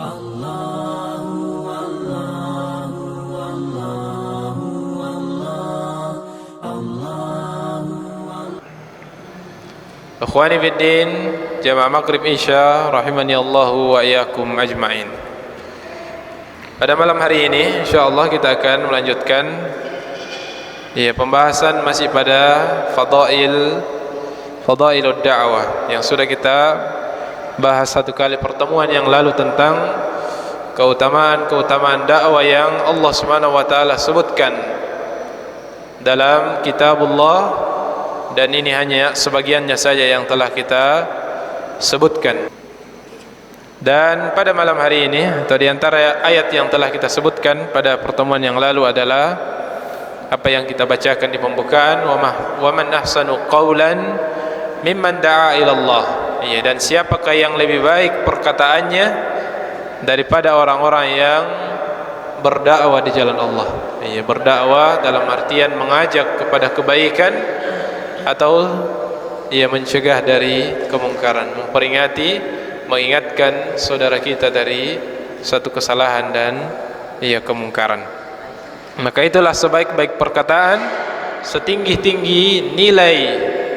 Ikhwani fiddin, jamaah maghrib isya rahimani Allahu wa iyyakum ajma'in. Pada malam hari ini insyaallah kita akan melanjutkan pembahasan masih pada fadailud da'wah yang sudah kita bahas satu kali pertemuan yang lalu tentang keutamaan dakwah yang Allah Subhanahu wa taala sebutkan dalam kitabullah. Dan ini hanya sebagiannya saja yang telah kita sebutkan. Dan pada malam hari ini, atau di antara ayat yang telah kita sebutkan pada pertemuan yang lalu adalah apa yang kita bacakan di pembukaan, wa man ahsanu qawlan mimman da'a ila Allah. Dan siapakah yang lebih baik perkataannya daripada orang-orang yang berdakwah di jalan Allah. Berdakwah dalam artian mengajak kepada kebaikan atau mencegah dari kemungkaran, memperingati, mengingatkan saudara kita dari satu kesalahan dan kemungkaran. Maka itulah sebaik-baik perkataan, setinggi-tinggi nilai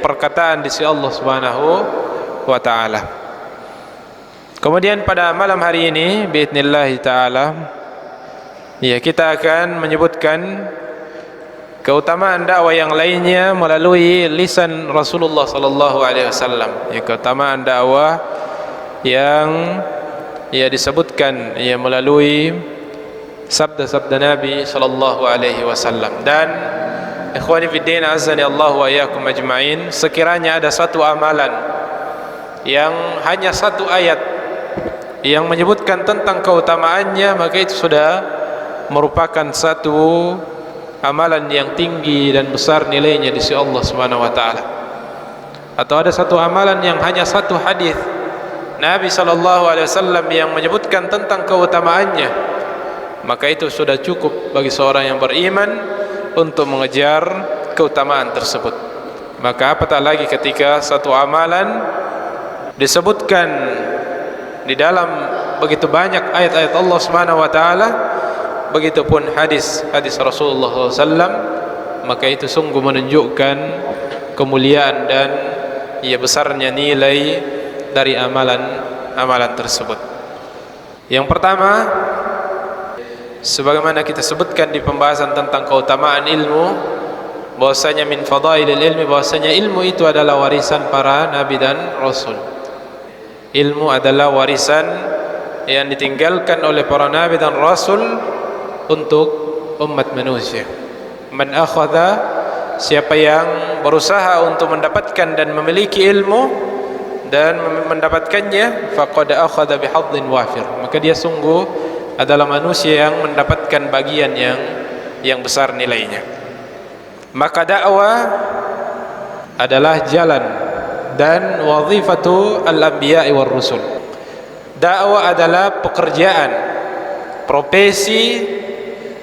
perkataan di sisi Allah Subhanahu wa taala. Kemudian pada malam hari ini biidznillah taala kita akan menyebutkan keutamaan dakwah yang lainnya melalui lisan Rasulullah sallallahu alaihi wasallam. Keutamaan dakwah yang disebutkan melalui sabda-sabda Nabi sallallahu alaihi wasallam. Dan ikhwani fiddin azani Allah wa iyyakum ajma'in, sekiranya ada satu amalan yang hanya satu ayat yang menyebutkan tentang keutamaannya, maka itu sudah merupakan satu amalan yang tinggi dan besar nilainya di sisi Allah Subhanahu wa taala. Atau ada satu amalan yang hanya satu hadis Nabi sallallahu alaihi wasallam yang menyebutkan tentang keutamaannya, maka itu sudah cukup bagi seorang yang beriman untuk mengejar keutamaan tersebut. Maka apatah lagi ketika satu amalan disebutkan di dalam begitu banyak ayat-ayat Allah Subhanahu wa taala, begitupun hadis Rasulullah SAW, maka itu sungguh menunjukkan kemuliaan dan besarnya nilai dari amalan tersebut. Yang pertama, sebagaimana kita sebutkan di pembahasan tentang keutamaan ilmu, bahwasanya min fadailil ilmi, bahwasanya ilmu itu adalah warisan para nabi dan rasul. Ilmu adalah warisan yang ditinggalkan oleh para nabi dan rasul untuk umat manusia. Man akhadha, siapa yang berusaha untuk mendapatkan dan memiliki ilmu dan mendapatkannya, faqad akhadha bihadhin wafir, maka dia sungguh adalah manusia yang mendapatkan bagian yang besar nilainya. Maka dakwah adalah jalan dan wazifatu al-anbiya'i war rusul. Dakwah adalah pekerjaan, profesi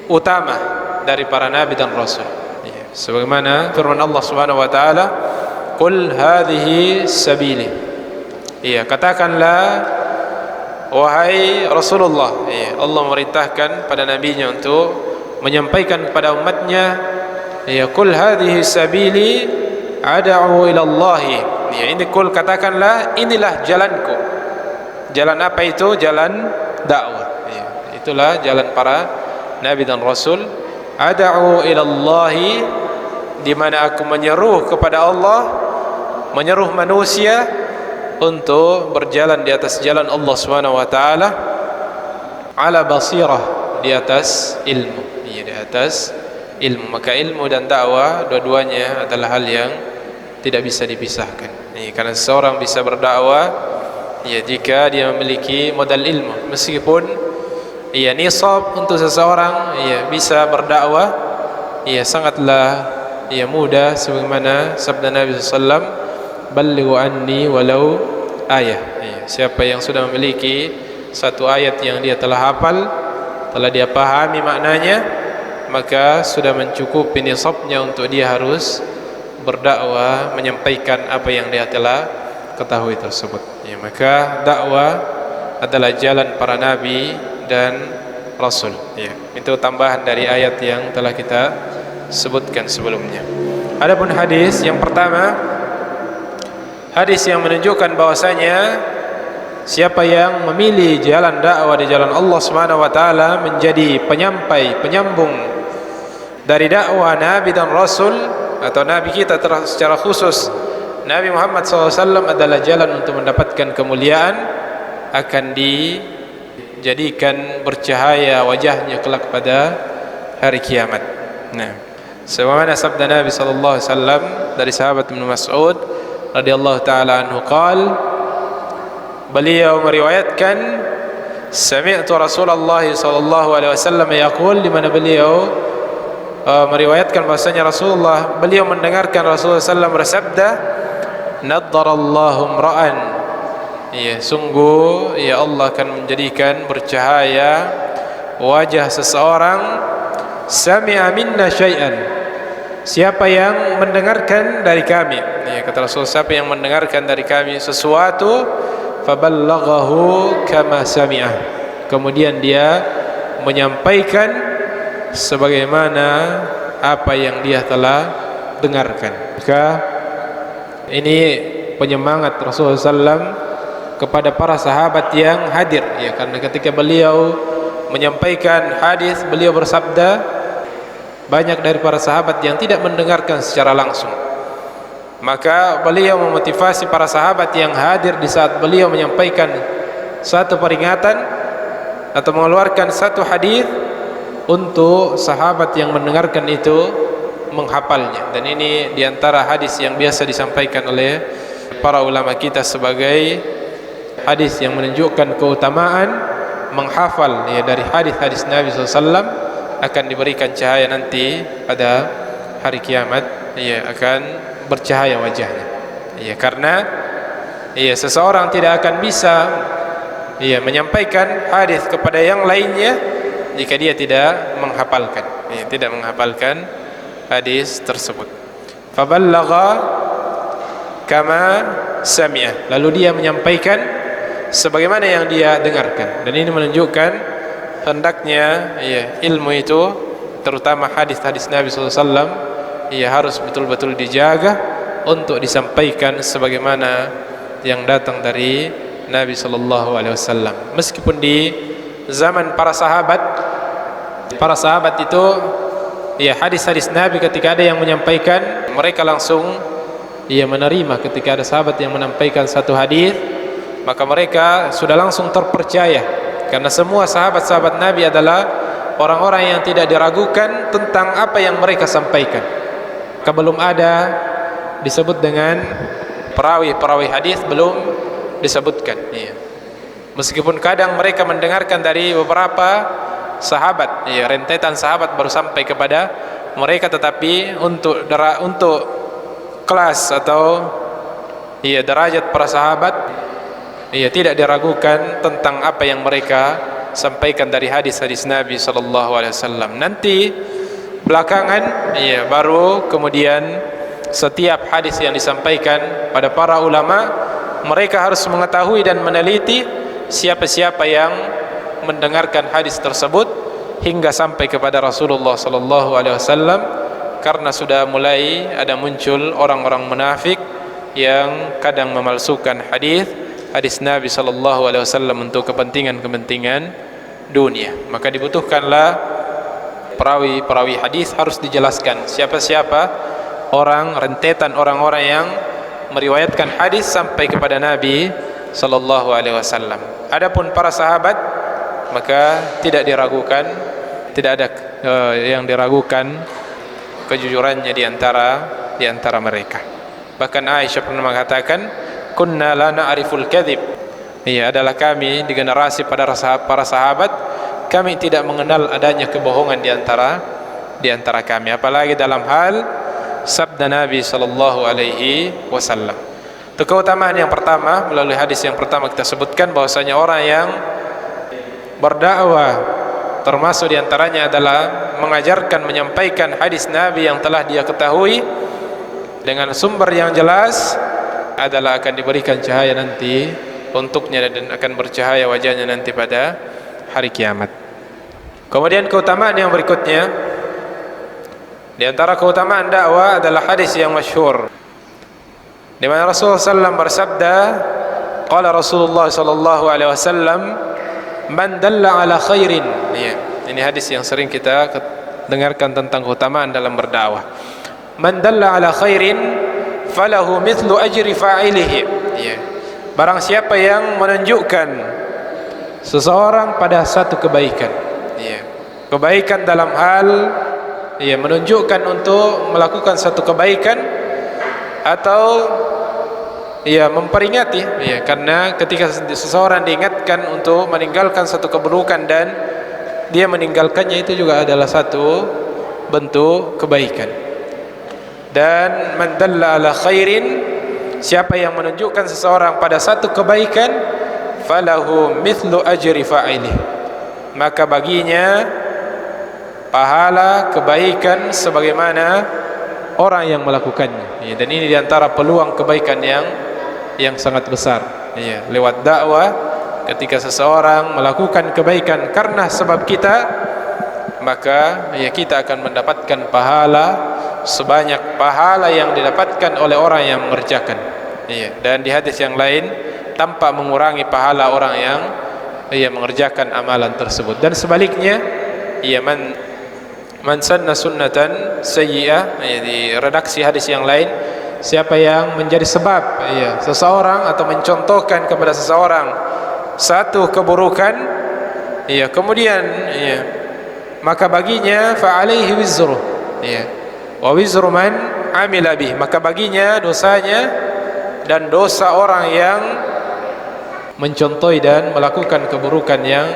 utama dari para nabi dan rasul. Sebagaimana firman Allah Subhanahu wa taala, "Qul hadhihi sabili." Katakanlah wahai Rasulullah, Allah memerintahkan pada nabinya untuk menyampaikan kepada umatnya, "Qul hadhihi sabili ad'u ila Allah." Ini qul, katakanlah inilah jalanku. Jalan apa itu? Jalan dakwah. Itulah jalan para nabi dan rasul. Ad'u ila Allah, di mana aku menyeru kepada Allah, menyeru manusia untuk berjalan di atas jalan Allah Subhanahu wa taala, ala basirah, di atas ilmu. Di atas ilmu. Maka ilmu dan dakwah dua-duanya adalah hal yang tidak bisa dipisahkan. Karena seseorang bisa berdakwah jika dia memiliki modal ilmu. Meskipun nisab untuk seseorang bisa berdakwah sangatlah mudah, sebagaimana sabda Nabi sallallahu alaihi wasallam, "Ballighu anni walau ayah." Siapa yang sudah memiliki satu ayat yang dia telah hafal, telah dia pahami maknanya, maka sudah mencukupi nisabnya untuk dia harus berdakwah, menyampaikan apa yang dia telah ketahui tersebut. Maka dakwah adalah jalan para nabi dan rasul. Ya, itu tambahan dari ayat yang telah kita sebutkan sebelumnya. Adapun hadis yang pertama, hadis yang menunjukkan bahwasanya siapa yang memilih jalan dakwah di jalan Allah Subhanahu wa taala menjadi penyampai, penyambung dari dakwah nabi dan rasul, atau nabi kita secara khusus Nabi Muhammad SAW adalah jalan untuk mendapatkan kemuliaan, akan dijadikan bercahaya wajahnya kelak pada hari kiamat. Nah, sebagaimana sabda Nabi SAW dari sahabat Ibnu Mas'ud radhiyallahu taala anhu qala, beliau meriwayatkan sami'tu Rasulullah sallallahu alaihi wasallam yaqul, di mana beliau meriwayatkan bahwasanya Rasulullah, beliau mendengarkan Rasulullah sallallahu bersabda, naddarallahu imra'an, ya sungguh ya Allah akan menjadikan bercahaya wajah seseorang, sami'a minna syai'an, siapa yang mendengarkan dari kami, ya kata Rasul, siapa yang mendengarkan dari kami sesuatu, faballaghahu kama sami'ah, kemudian dia menyampaikan sebagaimana apa yang dia telah dengarkan. Maka ini penyemangat Rasulullah SAW kepada para sahabat yang hadir, ya, karena ketika beliau menyampaikan hadis, beliau bersabda, banyak dari para sahabat yang tidak mendengarkan secara langsung. Maka beliau memotivasi para sahabat yang hadir di saat beliau menyampaikan satu peringatan atau mengeluarkan satu hadis, untuk sahabat yang mendengarkan itu menghafalnya. Dan ini diantara hadis yang biasa disampaikan oleh para ulama kita sebagai hadis yang menunjukkan keutamaan menghafal, ya, dari hadis-hadis Nabi SAW, akan diberikan cahaya nanti pada hari kiamat, ya, akan bercahaya wajahnya, ya, karena ya seseorang tidak akan bisa, ya, menyampaikan hadis kepada yang lainnya jika dia tidak menghafalkan, ya, tidak menghafalkan hadis tersebut. Faballagha kama sami'a, lalu dia menyampaikan sebagaimana yang dia dengarkan. Dan ini menunjukkan hendaknya, ya, ilmu itu, terutama hadis-hadis Nabi SAW, ia harus betul-betul dijaga untuk disampaikan sebagaimana yang datang dari Nabi sallallahu alaihi wasallam. Meskipun di zaman para sahabat itu, ya, hadis-hadis Nabi ketika ada yang menyampaikan, mereka langsung, ya, menerima. Ketika ada sahabat yang menyampaikan satu hadis, maka mereka sudah langsung terpercaya, karena semua sahabat-sahabat Nabi adalah orang-orang yang tidak diragukan tentang apa yang mereka sampaikan. Belum ada disebut dengan perawi hadis, belum disebutkan, ya. Meskipun kadang mereka mendengarkan dari beberapa sahabat, ya, rentetan sahabat baru sampai kepada mereka, tetapi untuk kelas atau, ya, derajat para sahabat, ya, tidak diragukan tentang apa yang mereka sampaikan dari hadis-hadis Nabi sallallahu alaihi wasallam. Nanti belakangan, ya, baru kemudian setiap hadis yang disampaikan pada para ulama, mereka harus mengetahui dan meneliti siapa-siapa yang mendengarkan hadis tersebut hingga sampai kepada Rasulullah sallallahu alaihi wasallam, karena sudah mulai ada muncul orang-orang munafik yang kadang memalsukan hadis Nabi sallallahu alaihi wasallam untuk kepentingan dunia. Maka dibutuhkanlah perawi hadis, harus dijelaskan siapa-siapa rentetan orang-orang yang meriwayatkan hadis sampai kepada Nabi sallallahu alaihi wasallam. Adapun para sahabat, maka tidak diragukan, tidak ada yang diragukan kejujurannya di antara mereka. Bahkan Aisyah pernah mengatakan, kunna la na'riful kadhib, ya, adalah kami di generasi para sahabat, kami tidak mengenal adanya kebohongan di antara kami, apalagi dalam hal sabda Nabi sallallahu alaihi wasallam. Itu keutamaan yang pertama melalui hadis yang pertama kita sebutkan, bahwasanya orang yang berdakwah termasuk di antaranya adalah mengajarkan, menyampaikan hadis Nabi yang telah dia ketahui dengan sumber yang jelas, adalah akan diberikan cahaya nanti untuknya dan akan bercahaya wajahnya nanti pada hari kiamat. Kemudian keutamaan yang berikutnya, di antara keutamaan dakwah adalah hadis yang masyhur di mana Rasulullah SAW bersabda, qala Rasulullah sallallahu alaihi wasallam, man dalla ala khairin. Ya, ini hadis yang sering kita dengarkan tentang keutamaan dalam berdakwah. Man dalla ala khairin falahu mithlu ajri fa'ilihi. Ya. Barang siapa yang menunjukkan seseorang pada satu kebaikan, ya, kebaikan dalam hal, ya, menunjukkan untuk melakukan satu kebaikan atau, ya, memperingati, ya, karena ketika seseorang diingatkan untuk meninggalkan satu keburukan dan dia meninggalkannya, itu juga adalah satu bentuk kebaikan. Dan man dalla ala khairin, siapa yang menunjukkan seseorang pada satu kebaikan, falahu mithlu ajri fa'ilih, maka baginya pahala kebaikan sebagaimana orang yang melakukannya. Ya, dan ini diantara peluang kebaikan yang sangat besar. Ya, lewat dakwah, ketika seseorang melakukan kebaikan karena sebab kita, maka, ya, kita akan mendapatkan pahala sebanyak pahala yang didapatkan oleh orang yang mengerjakan. Ya, dan di hadis yang lain, tanpa mengurangi pahala orang yang, ya, mengerjakan amalan tersebut. Dan sebaliknya, ya, man sanna sunnatan sayyi'ah, ya, di redaksi hadis yang lain, siapa yang menjadi sebab, ya, seseorang atau mencontohkan kepada seseorang satu keburukan, ya, kemudian, ya, maka baginya fa'alaihi wizru, ya, wa wizru man amila bih, maka baginya dosanya dan dosa orang yang mencontohi dan melakukan keburukan yang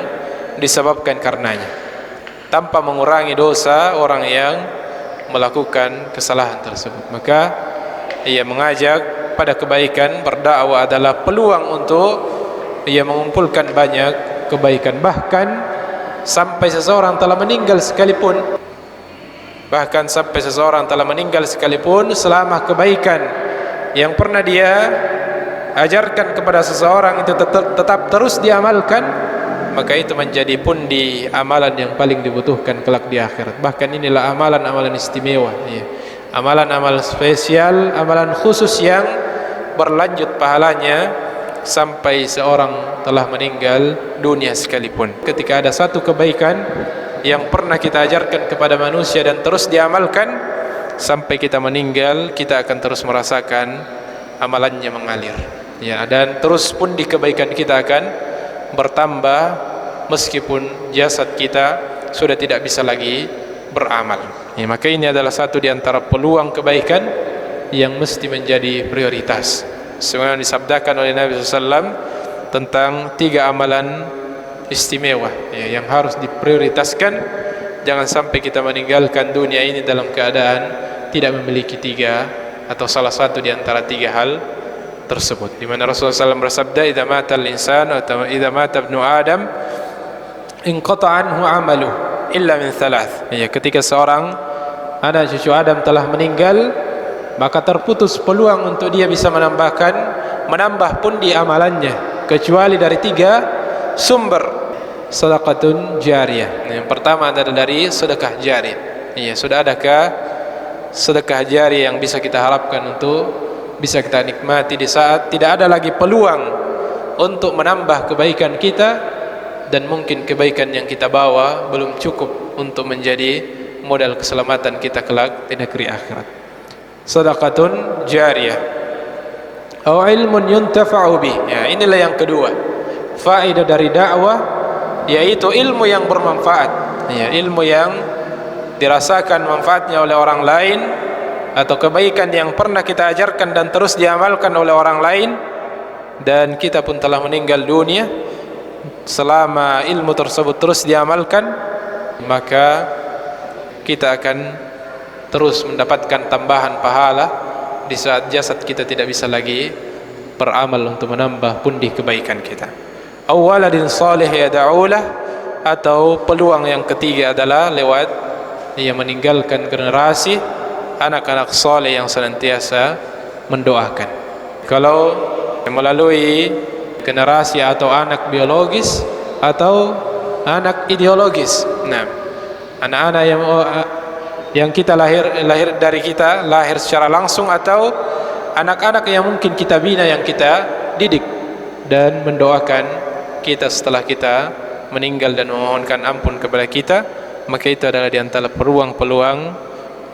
disebabkan karenanya, tanpa mengurangi dosa orang yang melakukan kesalahan tersebut. Maka ia mengajak pada kebaikan, berdakwah adalah peluang untuk ia mengumpulkan banyak kebaikan, bahkan sampai seseorang telah meninggal sekalipun, selama kebaikan yang pernah dia ajarkan kepada seseorang itu tetap terus diamalkan, maka itu menjadi pundi amalan yang paling dibutuhkan kelak di akhirat. Bahkan inilah amalan-amalan istimewa, ya, amalan-amalan spesial, amalan khusus yang berlanjut pahalanya sampai seorang telah meninggal dunia sekalipun. Ketika ada satu kebaikan yang pernah kita ajarkan kepada manusia dan terus diamalkan sampai kita meninggal, kita akan terus merasakan amalannya mengalir, ya, dan terus pundi kebaikan kita akan bertambah meskipun jasad kita sudah tidak bisa lagi beramal. Ya, maka ini adalah satu di antara peluang kebaikan yang mesti menjadi prioritas. Sebagaimana disabdakan oleh Nabi SAW tentang 3 amalan istimewa, ya, yang harus diprioritaskan. Jangan sampai kita meninggalkan dunia ini dalam keadaan tidak memiliki 3 atau salah satu di antara 3 hal tersebut. Di mana Rasulullah SAW bersabda, "Idza mata al-insan atau idza mata ibnu Adam inqata anhu 'amalu illa min 3." Ya, ketika seorang anak cucu Adam telah meninggal, maka terputus peluang untuk dia bisa menambah pundi amalannya kecuali dari 3 sumber. Sedekatun jariyah. Yang pertama adalah dari sedekah jariyah. Ya, sudah adakah sedekah jariyah yang bisa kita harapkan untuk bisa kita nikmati di saat tidak ada lagi peluang untuk menambah kebaikan kita, dan mungkin kebaikan yang kita bawa belum cukup untuk menjadi modal keselamatan kita kelak di negeri akhirat. Sedekatun jariyah atau ilmun yuntafa'u bih. Ya, inilah yang kedua faedah dari dakwah, yaitu ilmu yang bermanfaat, ya, ilmu yang dirasakan manfaatnya oleh orang lain, atau kebaikan yang pernah kita ajarkan dan terus diamalkan oleh orang lain, dan kita pun telah meninggal dunia selama ilmu tersebut terus diamalkan, maka kita akan terus mendapatkan tambahan pahala di saat jasad kita tidak bisa lagi beramal untuk menambah pundi kebaikan kita. Awaladin salih yada'ulah, atau peluang yang ketiga adalah lewat ia meninggalkan generasi anak-anak saleh yang senantiasa mendoakan. Kalau melalui generasi atau anak biologis atau anak ideologis. Nah, anak-anak yang kita lahir dari kita lahir secara langsung, atau anak-anak yang mungkin kita bina, yang kita didik dan mendoakan kita setelah kita meninggal dan memohonkan ampun kepada kita. Maka itu adalah di antara peluang-peluang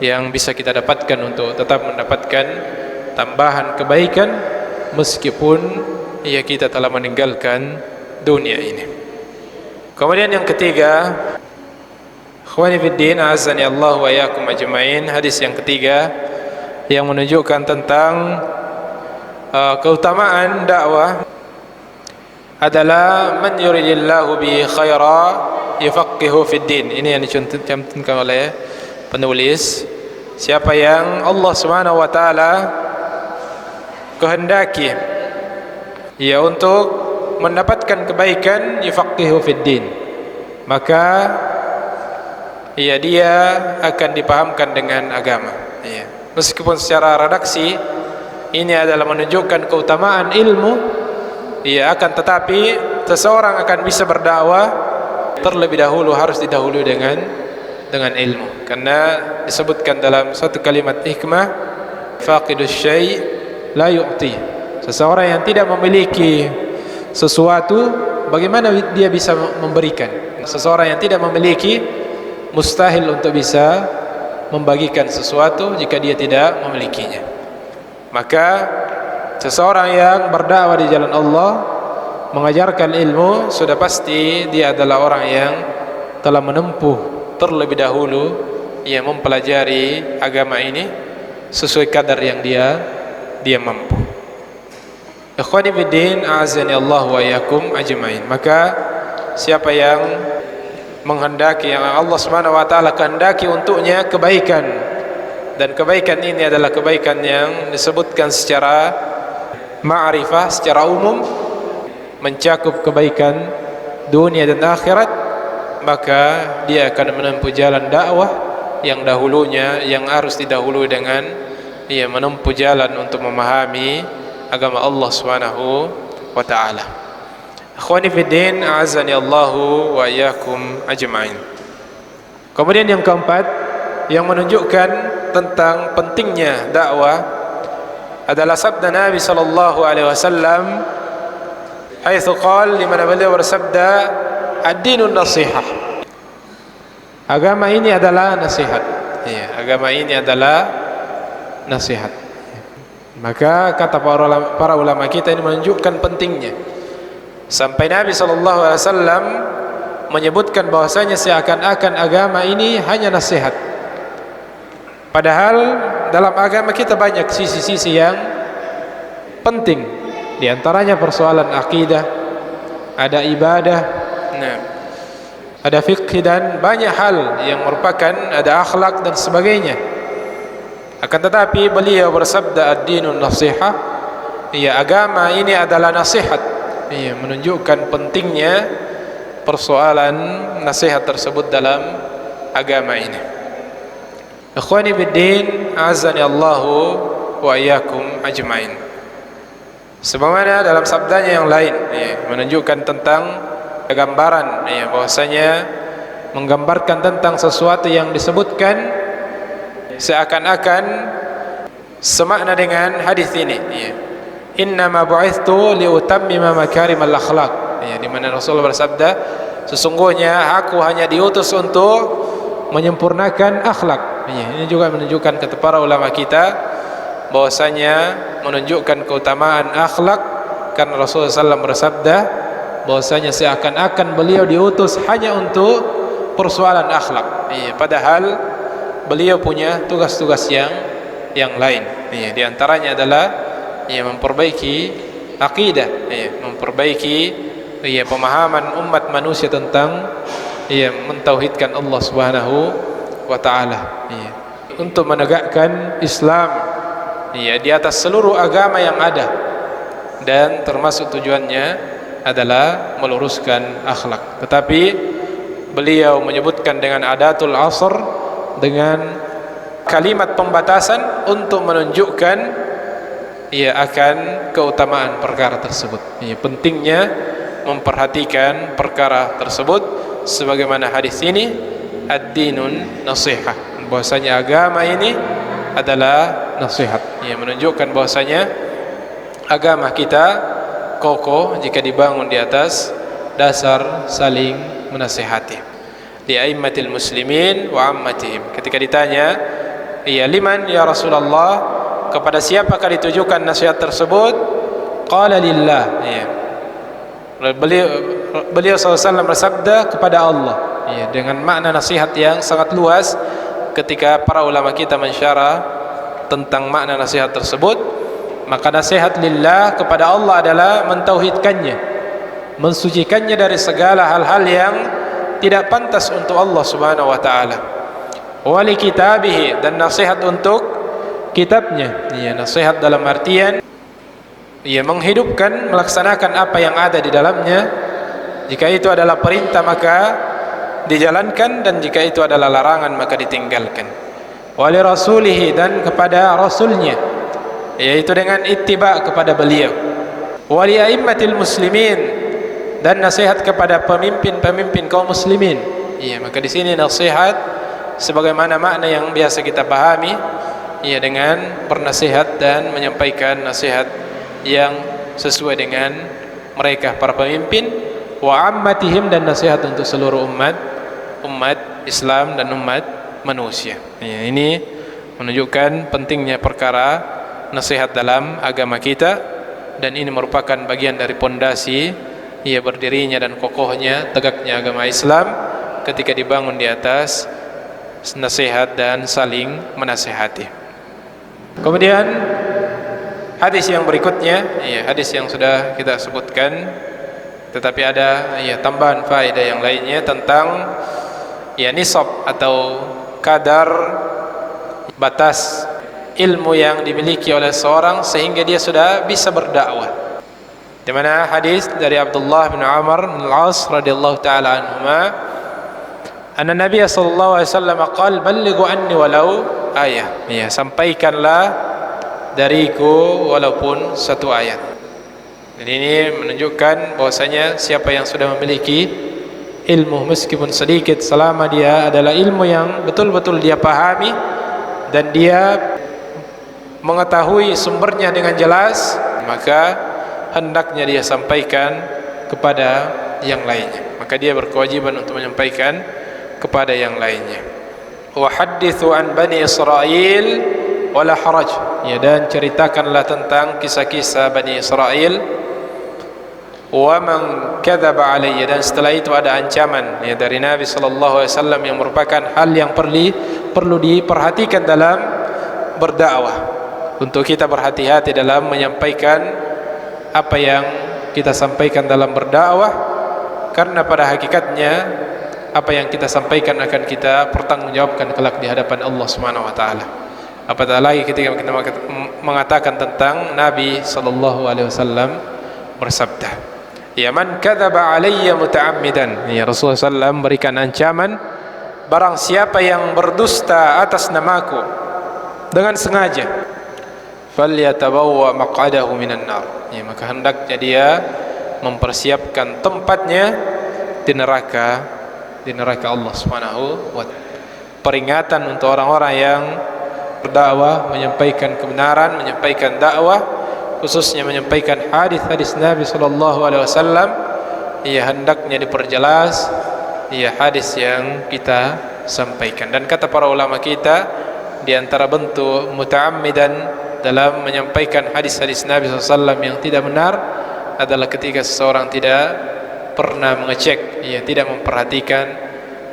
yang bisa kita dapatkan untuk tetap mendapatkan tambahan kebaikan meskipun kita telah meninggalkan dunia ini. Kemudian yang ketiga, ikhwani fiddin, azani Allah wa iyyakum ajmain, hadis yang ketiga yang menunjukkan tentang keutamaan dakwah adalah man yuridillahu bi khaira yufaqihu fid din. Ini yang dicantumkan oleh penulis, siapa yang Allah Subhanahu wa taala kehendaki untuk mendapatkan kebaikan, yufaqihu fid din, maka dia akan dipahamkan dengan agama. Meskipun secara redaksi ini adalah menunjukkan keutamaan ilmu, akan tetapi seseorang akan bisa berdakwah terlebih dahulu harus didahului dengan ilmu, karena disebutkan dalam satu kalimat hikmah, faqidus syai' la yu'ti. Seseorang yang tidak memiliki sesuatu, bagaimana dia bisa memberikan? Seseorang yang tidak memiliki, mustahil untuk bisa membagikan sesuatu jika dia tidak memilikinya. Maka seseorang yang berdakwah di jalan Allah, mengajarkan ilmu, sudah pasti dia adalah orang yang telah menempuh terlebih dahulu mempelajari agama ini sesuai kadar yang dia mampu. Ikhwani fiddin, a'azani Allah wa iyyakum ajmain. Maka siapa yang menghendaki, yang Allah Subhanahu wa taala kehendaki untuknya kebaikan, dan kebaikan ini adalah kebaikan yang disebutkan secara ma'rifah, secara umum, mencakup kebaikan dunia dan akhirat, maka dia akan menempuh jalan dakwah yang dahulunya, yang harus didahului dengan menempuh jalan untuk memahami agama Allah Subhanahu wa taala. Akhwani fiddin, a'azani Allahu wa iyyakum ajma'in. Kemudian yang keempat yang menunjukkan tentang pentingnya dakwah adalah sabda Nabi sallallahu alaihi wasallam, haitsu qala, di mana beliau bersabda, ad-dinun nasihah. Agama ini adalah nasihat. Agama ini adalah nasihat. Maka kata para ulama kita ini menunjukkan pentingnya, sampai Nabi SAW menyebutkan bahwasanya seakan-akan agama ini hanya nasihat. Padahal dalam agama kita banyak sisi-sisi yang penting. Di antaranya persoalan akidah, ada ibadah, ada fikih, dan banyak hal yang merupakan, ada akhlak dan sebagainya. Akan tetapi beliau bersabda, ad-dinun nasihah, agama ini adalah nasihat. Menunjukkan pentingnya persoalan nasihat tersebut dalam agama ini. Ikhwani fiddin, azani Allahu wa iyyakum ajmain. Sebagaimana dalam sabdanya yang lain menunjukkan tentang gambaran, bahwasanya menggambarkan tentang sesuatu yang disebutkan seakan-akan semakna dengan hadis ini. Innama bu'ithtu liutammima makarimal akhlaq. Di mana Rasulullah bersabda, sesungguhnya aku hanya diutus untuk menyempurnakan akhlak. Ini juga menunjukkan kata para ulama kita bahwasanya menunjukkan keutamaan akhlak, karena Rasulullah SAW bersabda bahwasanya seakan-akan beliau diutus hanya untuk persoalan akhlak. Padahal beliau punya tugas-tugas yang lain. Di antaranya adalah memperbaiki akidah, memperbaiki pemahaman umat manusia tentang mentauhidkan Allah Subhanahu wa taala, untuk menegakkan Islam di atas seluruh agama yang ada, dan termasuk tujuannya adalah meluruskan akhlak. Tetapi beliau menyebutkan dengan adatul asr, dengan kalimat pembatasan untuk menunjukkan ia akan keutamaan perkara tersebut. Ya, pentingnya memperhatikan perkara tersebut, sebagaimana hadis ini, ad-dinun nasihah, bahwasanya agama ini adalah nasihat. Ia menunjukkan bahwasanya agama kita kokoh jika dibangun di atas dasar saling menasihati. Li aimmatil muslimin wa ammatihim. Ketika ditanya, ya liman ya Rasulullah, kepada siapakah ditujukan nasihat tersebut? Qala lillah. Ya. Beliau SAW bersabda kepada Allah. Ya, dengan makna nasihat yang sangat luas. Ketika para ulama kita mensyarah tentang makna nasihat tersebut, maka nasihat lillah kepada Allah adalah mentauhidkannya, mensucikannya dari segala hal-hal yang tidak pantas untuk Allah Subhanahu wa taala. Wa li kitabihi, dan nasihat untuk kitabnya. Ya, nasihat dalam artian ia menghidupkan, melaksanakan apa yang ada di dalamnya. Jika itu adalah perintah maka dijalankan, dan jika itu adalah larangan maka ditinggalkan. Wali rasulihi, dan kepada rasulnya, yaitu dengan ittiba kepada beliau. Wali aimmatil muslimin, dan nasihat kepada pemimpin-pemimpin kaum muslimin. Iya, maka di sini nasihat sebagaimana makna yang biasa kita pahami, ya, dengan bernasihat dan menyampaikan nasihat yang sesuai dengan mereka para pemimpin. Wa ammatihim, dan nasihat untuk seluruh umat Islam dan umat manusia. Ya, ini menunjukkan pentingnya perkara nasihat dalam agama kita, dan ini merupakan bagian dari pondasi ia berdirinya dan kokohnya, tegaknya agama Islam ketika dibangun di atas nasihat dan saling menasihati. Kemudian hadis yang berikutnya, ya, hadis yang sudah kita sebutkan, tetapi ada, ya, tambahan faedah yang lainnya tentang, ya, nisab atau kadar batas ilmu yang dimiliki oleh seorang sehingga dia sudah bisa berdakwah. Di mana hadis dari Abdullah bin Amr bin Al-As radhiyallahu taala anhuma, anna Nabi sallallahu alaihi wasallam qala ballighu anni walau ayah. Ya, sampaikanlah dariku walaupun satu ayat. Dan ini menunjukkan bahwasanya siapa yang sudah memiliki ilmu meskipun sedikit, selama dia adalah ilmu yang betul-betul dia pahami dan dia mengetahui sumbernya dengan jelas, maka hendaknya dia sampaikan kepada yang lainnya. Maka dia berkewajiban untuk menyampaikan kepada yang lainnya. Wa hadithu an bani Israil wala haraj. Ya, dan ceritakanlah tentang kisah-kisah Bani Israel. Wa man kadzaba alayya, dan setelah itu ada ancaman, ya, dari Nabi sallallahu alaihi wasallam yang merupakan hal yang perlu diperhatikan dalam berdakwah. Untuk kita berhati-hati dalam menyampaikan apa yang kita sampaikan dalam berdakwah, karena pada hakikatnya apa yang kita sampaikan akan kita pertanggungjawabkan kelak di hadapan Allah Subhanahu wa taala. Apatah lagi ketika kita mengatakan tentang Nabi sallallahu alaihi wasallam bersabda, ya man kadzaba alayya muta'ammidan. Ya, Rasulullah SAW berikan ancaman, barang siapa yang berdusta atas namaku dengan sengaja, falyatabawwa maq'adahu minan nar. Ya, maka hendaknya dia mempersiapkan tempatnya di neraka Allah Subhanahu wa ta'ala. Peringatan untuk orang-orang yang berdakwah, menyampaikan kebenaran, menyampaikan dakwah, khususnya menyampaikan hadis-hadis Nabi sallallahu alaihi wasallam, ia hendaknya diperjelas, ia hadis yang kita sampaikan. Dan kata para ulama kita, di antara bentuk muta'ammidan dalam menyampaikan hadis-hadis Nabi sallallahu alaihi wasallam yang tidak benar adalah ketika seseorang tidak pernah mengecek, ia tidak memperhatikan,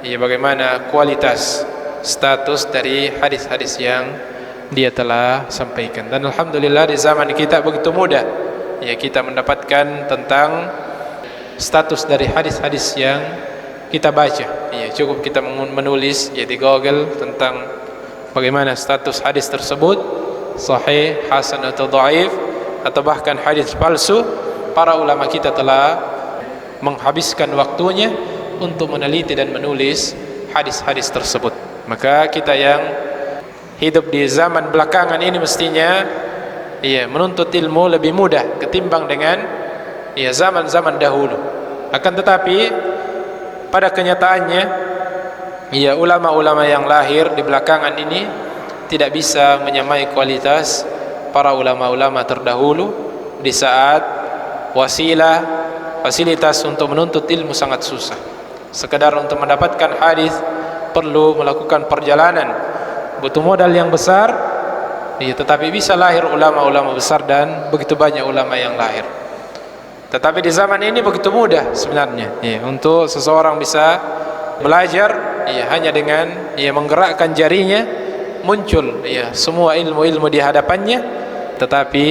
ia bagaimana kualitas status dari hadis-hadis yang dia telah sampaikan. Dan alhamdulillah di zaman kita begitu mudah, ya, kita mendapatkan tentang status dari hadis-hadis yang kita baca. Ya, cukup kita menulis, ya, di Google tentang bagaimana status hadis tersebut, sahih, hasan atau dhaif, atau bahkan hadis palsu. Para ulama kita telah menghabiskan waktunya untuk meneliti dan menulis hadis-hadis tersebut. Maka kita yang hidup di zaman belakangan ini mestinya menuntut ilmu lebih mudah ketimbang dengan zaman-zaman dahulu. Akan tetapi pada kenyataannya ulama-ulama yang lahir di belakangan ini tidak bisa menyamai kualitas para ulama-ulama terdahulu di saat fasilitas untuk menuntut ilmu sangat susah. Sekedar untuk mendapatkan hadis perlu melakukan perjalanan, butuh modal yang besar, tetapi bisa lahir ulama-ulama besar dan begitu banyak ulama yang lahir. Tetapi di zaman ini begitu mudah sebenarnya untuk seseorang bisa belajar hanya dengan menggerakkan jarinya, muncul semua ilmu-ilmu di hadapannya. Tetapi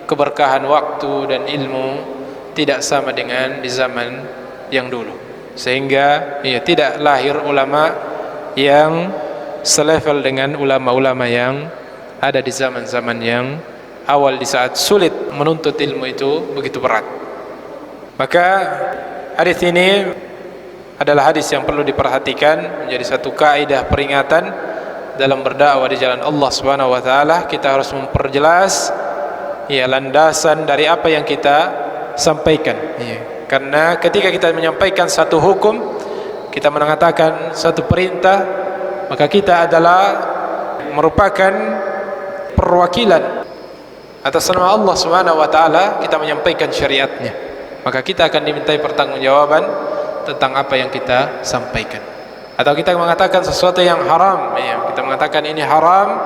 keberkahan waktu dan ilmu tidak sama dengan di zaman yang dulu, sehingga tidak lahir ulama yang selevel dengan ulama-ulama yang ada di zaman-zaman yang awal, di saat sulit menuntut ilmu itu begitu berat. Maka hadis ini adalah hadis yang perlu diperhatikan, menjadi satu kaidah peringatan dalam berdakwah di jalan Allah Subhanahu wa taala. Kita harus memperjelas landasan dari apa yang kita sampaikan. Karena ketika kita menyampaikan satu hukum, kita mengatakan satu perintah, maka kita adalah merupakan perwakilan atas nama Allah Subhanahu wa taala. Kita menyampaikan syariatnya, maka kita akan dimintai pertanggungjawaban tentang apa yang kita sampaikan. Atau kita mengatakan sesuatu yang haram, kita mengatakan ini haram,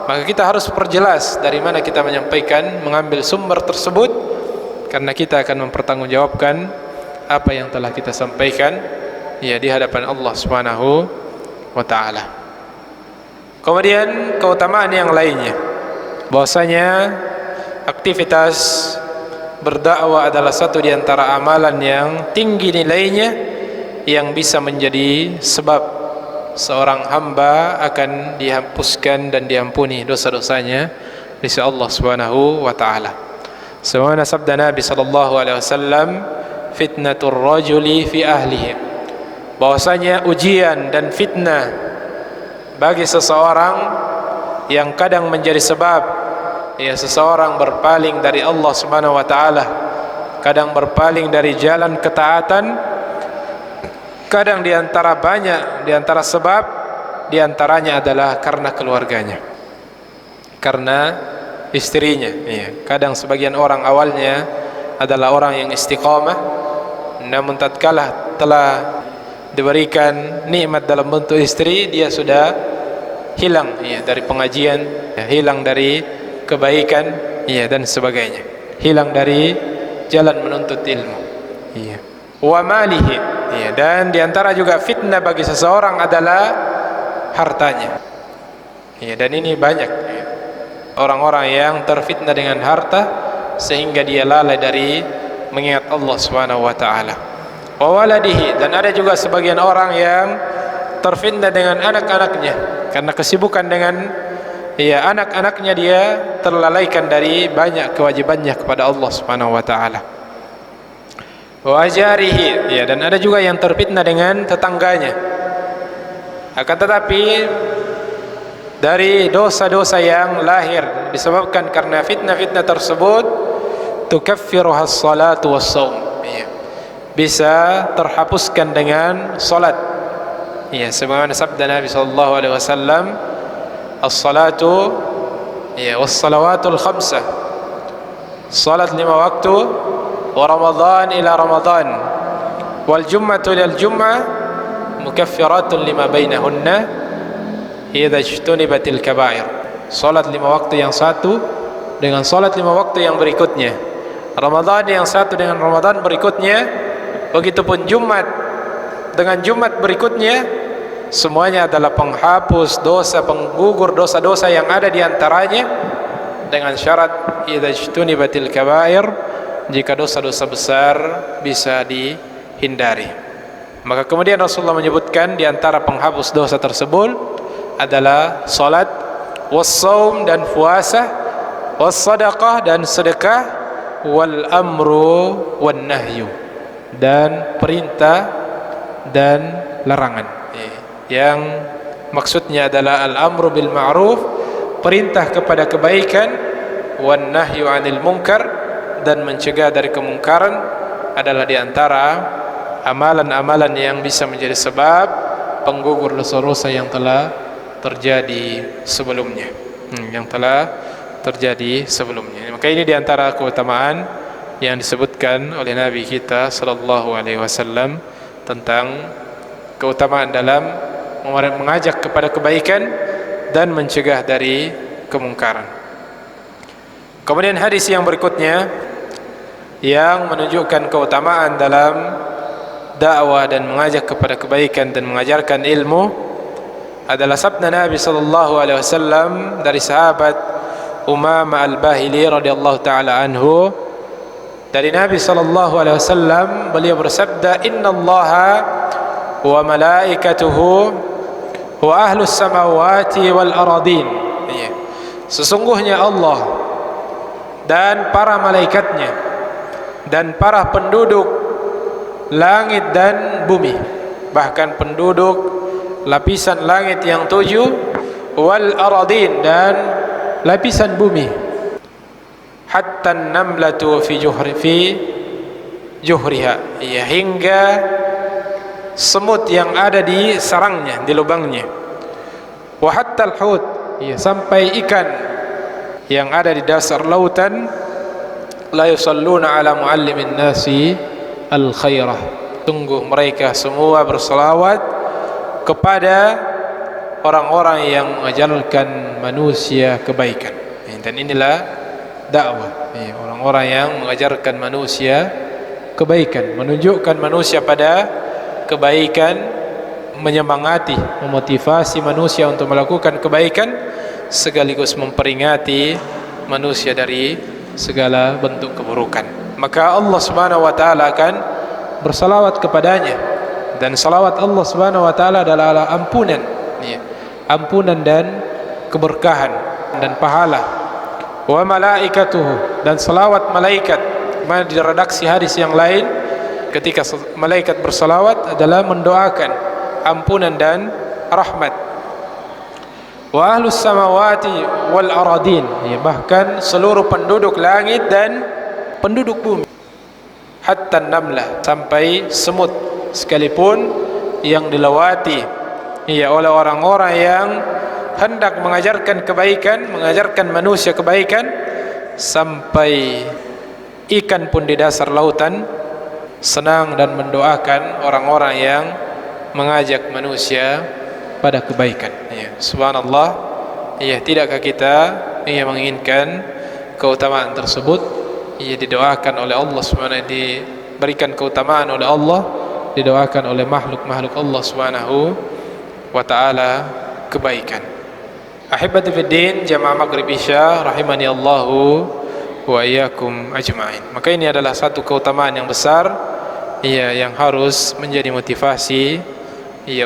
maka kita harus perjelas dari mana kita menyampaikan, mengambil sumber tersebut, karena kita akan mempertanggungjawabkan apa yang telah kita sampaikan di hadapan Allah Subhanahu wa taala. Kemudian keutamaan yang lainnya, bahwasanya aktivitas berdakwah adalah satu di antara amalan yang tinggi nilainya, yang bisa menjadi sebab seorang hamba akan dihapuskan dan diampuni dosa-dosanya di sisi Allah Subhanahu wa taala. Sebagaimana sabda Nabi sallallahu alaihi wasallam, fitnatur rajuli fi ahlihi, bahwasanya ujian dan fitnah bagi seseorang yang kadang menjadi sebab seseorang berpaling dari Allah Subhanahu wa taala, kadang berpaling dari jalan ketaatan, kadang di antara sebab di antaranya adalah karena keluarganya, karena istrinya. Kadang sebagian orang awalnya adalah orang yang istiqamah, namun tatkala telah diberikan nikmat dalam bentuk istri, dia sudah hilang dari pengajian, hilang dari kebaikan dan sebagainya, hilang dari jalan menuntut ilmu. Wa malihi, dan diantara juga fitnah bagi seseorang adalah hartanya. Dan ini banyak orang-orang yang terfitnah dengan harta sehingga dia lalai dari mengingat Allah Subhanahu wa taala. Wa waladihi, dan ada juga sebagian orang yang terfitnah dengan anak-anaknya, karena kesibukan dengan anak-anaknya dia terlalaikan dari banyak kewajibannya kepada Allah Subhanahu wa taala. Wa jarihi, dan ada juga yang terfitnah dengan tetangganya. Akan tetapi dari dosa-dosa yang lahir disebabkan karena fitnah-fitnah tersebut, tukaffiruha as-salatu was-shaum, bisa terhapuskan dengan salat. Sebagaimana sabda Nabi sallallahu alaihi wasallam, as-salatu was-salawatul khamsah, salat 5 waktu, wa Ramadan ila Ramadan, wal jum'atu ila jum'ah, mukaffiratun lima bainahunna idza ijtunibatil kaba'ir. Salat 5 waktu yang satu dengan salat 5 waktu yang berikutnya, Ramadan yang satu dengan Ramadan berikutnya, begitupun Jumat dengan Jumat berikutnya, semuanya adalah penghapus dosa, penggugur dosa-dosa yang ada di antaranya, dengan syarat idza ijtunibatil kaba'ir, jika dosa-dosa besar bisa dihindari. Maka kemudian Rasulullah menyebutkan di antara penghapus dosa tersebut adalah salat, was-shaum dan puasa, was-sadaqah dan sedekah, wal amru wan nahyu, dan perintah dan larangan. Yang maksudnya adalah al-amru bil ma'ruf, perintah kepada kebaikan, wan nahyu 'anil munkar, dan mencegah dari kemungkaran adalah di antara amalan-amalan yang bisa menjadi sebab penggugur dosa-dosa yang telah terjadi sebelumnya. Maka ini di antara keutamaan yang disebutkan oleh Nabi kita sallallahu alaihi wasallam tentang keutamaan dalam mengajak kepada kebaikan dan mencegah dari kemungkaran. Kemudian hadis yang berikutnya yang menunjukkan keutamaan dalam dakwah dan mengajak kepada kebaikan dan mengajarkan ilmu adalah sabda Nabi sallallahu alaihi wasallam dari sahabat Umamah Al-Bahili radhiyallahu taala anhu. Dari Nabi sallallahu alaihi wasallam beliau bersabda, "Innallaha wa malaikatuhu wa ahlus samawati wal aradin." Sesungguhnya Allah dan para malaikatnya dan para penduduk langit dan bumi, bahkan penduduk lapisan langit yang 7, wal aradin, dan lapisan bumi, hatta an-namlatu fi juhriha, hingga semut yang ada di sarangnya, di lubangnya, wa hatta al-hut, sampai ikan yang ada di dasar lautan, la yusalluna ala muallimin nasi al-khairah, tunggu mereka semua berselawat kepada orang-orang yang mengajarkan manusia kebaikan. Dan inilah dakwah, orang-orang yang mengajarkan manusia kebaikan, menunjukkan manusia pada kebaikan, menyemangati, memotivasi manusia untuk melakukan kebaikan, sekaligus memperingati manusia dari segala bentuk keburukan. Maka Allah Subhanahu wa taala akan bersalawat kepadanya, dan salawat Allah Subhanahu wa taala adalah ampunan, ampunan dan keberkahan dan pahala. Wa malaikatuhu, dan salawat malaikat. Mana di redaksi hadis yang lain, ketika malaikat bersalawat adalah mendoakan ampunan dan rahmat. Wa ahlus samawati wal aradin, bahkan seluruh penduduk langit dan penduduk bumi. Hatta namlah, sampai semut sekalipun yang dilewati oleh orang-orang yang hendak mengajarkan kebaikan, mengajarkan manusia kebaikan, sampai ikan pun di dasar lautan senang dan mendoakan orang-orang yang mengajak manusia pada kebaikan. Subhanallah, tidakkah kita menginginkan keutamaan tersebut? Didoakan oleh Allah Subhanahu, diberikan keutamaan oleh Allah, didoakan oleh makhluk-makhluk Allah Subhanahu wa taala kebaikan. Ahibati fiddin, jamaah maghrib isya rahimani Allahu wa iyyakum ajma'in. Maka ini adalah satu keutamaan yang besar, yang harus menjadi motivasi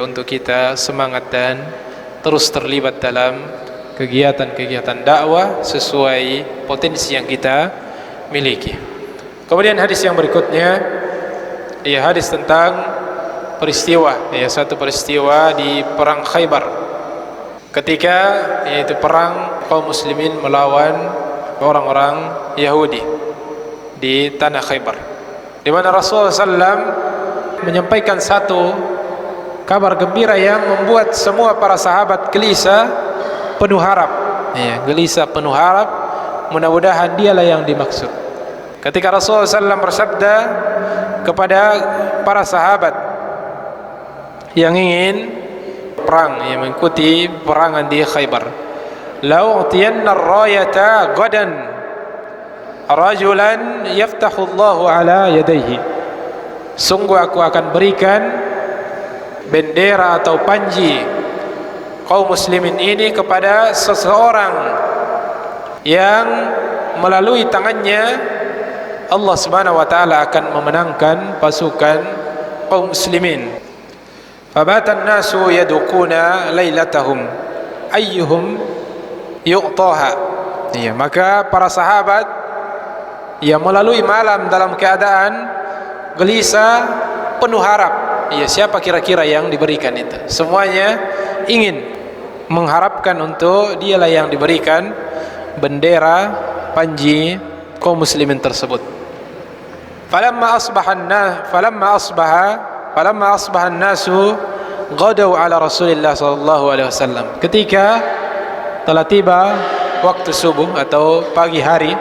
untuk kita semangat dan terus terlibat dalam kegiatan-kegiatan dakwah sesuai potensi yang kita miliki. Kemudian hadis yang berikutnya, hadis tentang peristiwa, satu peristiwa di perang Khaybar, ketika yaitu perang kaum muslimin melawan orang-orang Yahudi di tanah Khaybar, di mana Rasulullah SAW menyampaikan satu kabar gembira yang membuat semua para sahabat gelisah penuh harap, gelisah penuh harap, mudah-mudahan dialah yang dimaksud. Ketika Rasulullah SAW bersabda kepada para sahabat yang ingin perang, yang mengikuti perangan di Khaybar, "Lau utiyanna ar-rayata gadan rajulan yaftahu Allahu ala yadayhi." Sungguh aku akan berikan bendera atau panji kaum muslimin ini kepada seseorang yang melalui tangannya Allah Subhanahu wa taala akan memenangkan pasukan kaum muslimin. Fabatan nasu yadukuna lailatahum ayyuhum yu'taha. Maka para sahabat melalui malam dalam keadaan gelisah, penuh harap. Siapa kira-kira yang diberikan itu? Semuanya ingin mengharapkan untuk dialah yang diberikan bendera panji kaum muslimin tersebut. Falamma asbaha an-nasu ghadaw ala Rasulillah sallallahu alaihi wasallam. Ketika telah tiba waktu subuh atau pagi hari,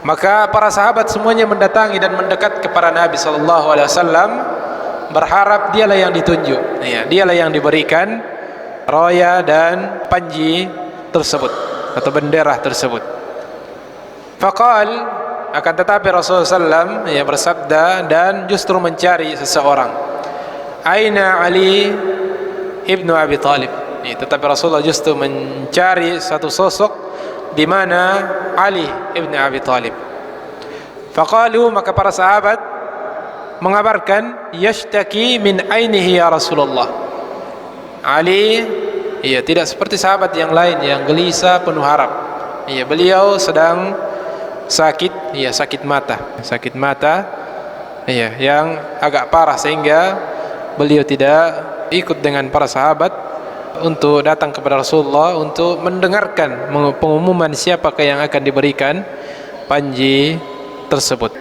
maka para sahabat semuanya mendatangi dan mendekat kepada Nabi sallallahu alaihi wasallam, berharap dialah yang ditunjuk, dialah yang diberikan raya dan panji tersebut atau bendera tersebut. Faqal, akan tetapi Rasulullah sallam bersabda dan justru mencari seseorang. Aina Ali ibnu Abi Talib. Tetapi Rasulullah justru mencari satu sosok di mana Ali ibnu Abi Talib. Faqalu, maka para sahabat mengabarkan, yashtaki min ainihi ya Rasulullah. Ali tidak seperti sahabat yang lain yang gelisah penuh harap. Beliau sedang sakit, sakit mata yang agak parah sehingga beliau tidak ikut dengan para sahabat untuk datang kepada Rasulullah untuk mendengarkan pengumuman siapakah yang akan diberikan panji tersebut.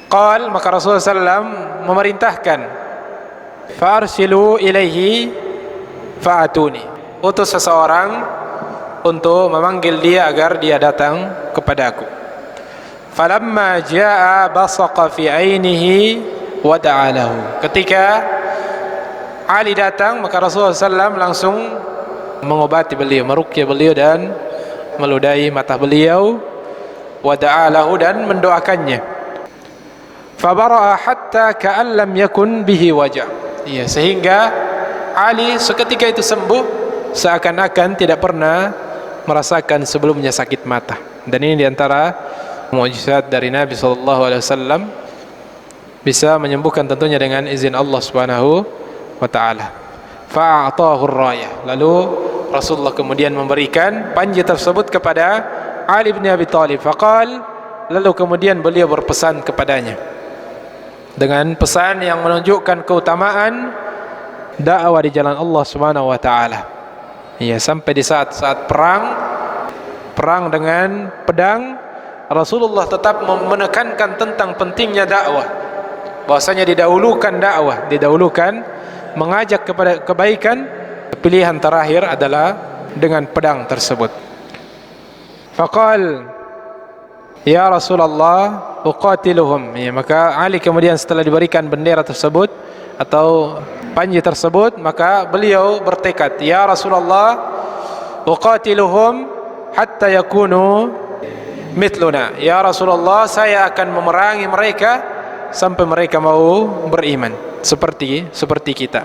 Qal, maka Rasulullah SAW memerintahkan, farsilu ilaihi fa'atuni, utus seseorang untuk memanggil dia agar dia datang kepadaku. Falamma jaa basaqa fi ainihi wa da'alahu. Ketika Ali datang, maka Rasulullah SAW langsung mengobati beliau, meruqyah beliau dan meludahi mata beliau, wa da'alahu, dan mendoakannya. Fabara'a hatta ka'an lam yakun bihi wajah. Sehingga Ali seketika itu sembuh seakan-akan tidak pernah merasakan sebelumnya sakit mata. Dan ini diantara mukjizat dari Nabi SAW, bisa menyembuhkan tentunya dengan izin Allah Subhanahu wa ta'ala. Fa'atahu ar-rayah. Lalu Rasulullah kemudian memberikan panji tersebut kepada Ali bin Abi Talib. Faqal, lalu kemudian beliau berpesan kepadanya dengan pesan yang menunjukkan keutamaan dakwah di jalan Allah Subhanahu wa ta'ala. Sampai di saat-saat perang dengan pedang, Rasulullah tetap menekankan tentang pentingnya dakwah, bahwasanya didahulukan dakwah, didahulukan mengajak kepada kebaikan, pilihan terakhir adalah dengan pedang tersebut. Faqal, ya Rasulullah, uqatiluhum. Maka Ali kemudian setelah diberikan bendera tersebut atau panji tersebut, maka beliau bertekad, ya Rasulullah, uqatiluhum hatta yakunu mithluna. Ya Rasulullah, saya akan memerangi mereka sampai mereka mau beriman seperti kita.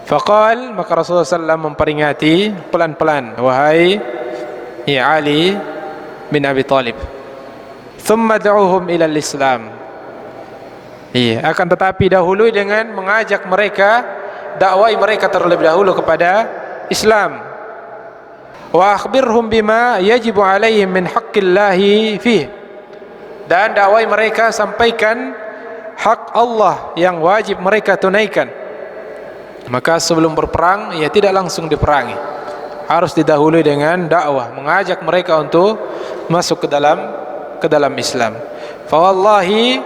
Faqal, maka Rasulullah SAW memperingati pelan-pelan, wahai Ali bin Abi Talib, thumma da'uhum ila al-Islam. Akan tetapi dahului dengan mengajak mereka, dakwai mereka terlebih dahulu kepada Islam. Wa akhbirhum bima yajibu alaihim min haqqillahi fih. Dan dakwai mereka, sampaikan hak Allah yang wajib mereka tunaikan. Maka sebelum berperang, tidak langsung diperangi, harus didahului dengan dakwah, mengajak mereka untuk masuk ke dalam Islam. Fa wallahi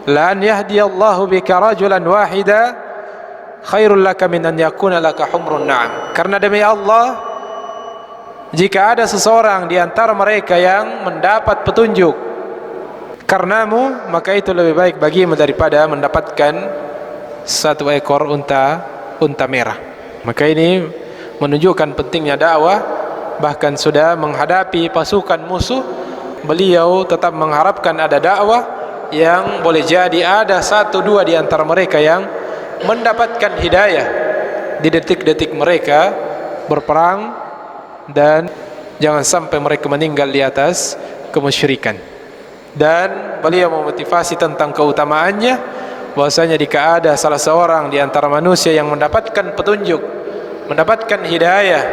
la an yahdiyallahu bika rajulan wahida khairul laka min an yakuna laka humrun na'am. Karena demi Allah, jika ada seseorang di antara mereka yang mendapat petunjuk karenamu, maka itu lebih baik bagimu daripada mendapatkan satu ekor unta merah. Maka ini menunjukkan pentingnya dakwah. Bahkan sudah menghadapi pasukan musuh, beliau tetap mengharapkan ada dakwah yang boleh jadi ada satu dua di antara mereka yang mendapatkan hidayah di detik-detik mereka berperang, dan jangan sampai mereka meninggal di atas kemusyrikan. Dan beliau memotivasi tentang keutamaannya, bahwasanya jika ada salah seorang di antara manusia yang mendapatkan petunjuk, mendapatkan hidayah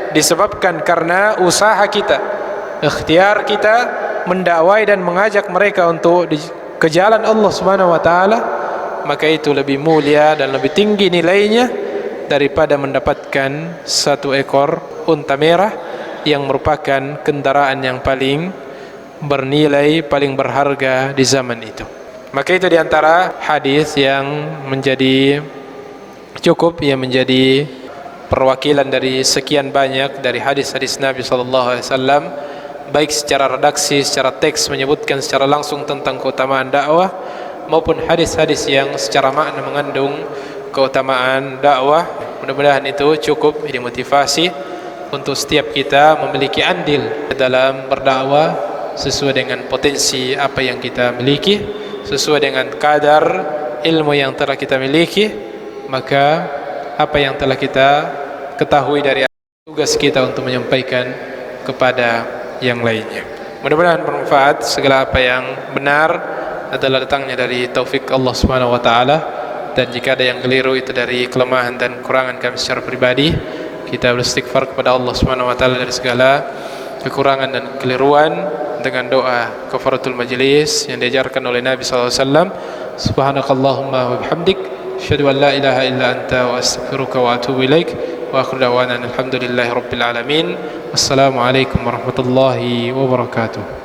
disebabkan karena usaha kita, ikhtiar kita mendakwai dan mengajak mereka untuk ke jalan Allah Subhanahu wa taala, maka itu lebih mulia dan lebih tinggi nilainya daripada mendapatkan satu ekor unta merah yang merupakan kendaraan yang paling bernilai, paling berharga di zaman itu. Maka itu diantara hadis yang menjadi cukup, yang menjadi perwakilan dari sekian banyak dari hadis-hadis Nabi SAW, baik secara redaksi, secara teks menyebutkan secara langsung tentang keutamaan dakwah, maupun hadis-hadis yang secara makna mengandung keutamaan dakwah. Mudah-mudahan itu cukup jadi motivasi untuk setiap kita memiliki andil dalam berdakwah sesuai dengan potensi apa yang kita miliki, sesuai dengan kadar ilmu yang telah kita miliki. Maka apa yang telah kita ketahui dari tugas kita untuk menyampaikan kepada yang lainnya. Mudah-mudahan bermanfaat. Segala apa yang benar adalah datangnya dari taufik Allah Subhanahu wa taala, dan jika ada yang keliru itu dari kelemahan dan kekurangan kami secara pribadi. Kita beristighfar kepada Allah Subhanahu wa taala dari segala kekurangan dan keliruan dengan doa kafaratul majlis yang diajarkan oleh Nabi sallallahu alaihi wasallam. Subhanakallahumma wa bihamdik, asyhadu an la ilaha illa anta wa astaghfiruka wa atubu ilaik. Wa akhiru da'wana alhamdulillahi rabbil alamin. Wassalamu alaikum warahmatullahi wabarakatuh.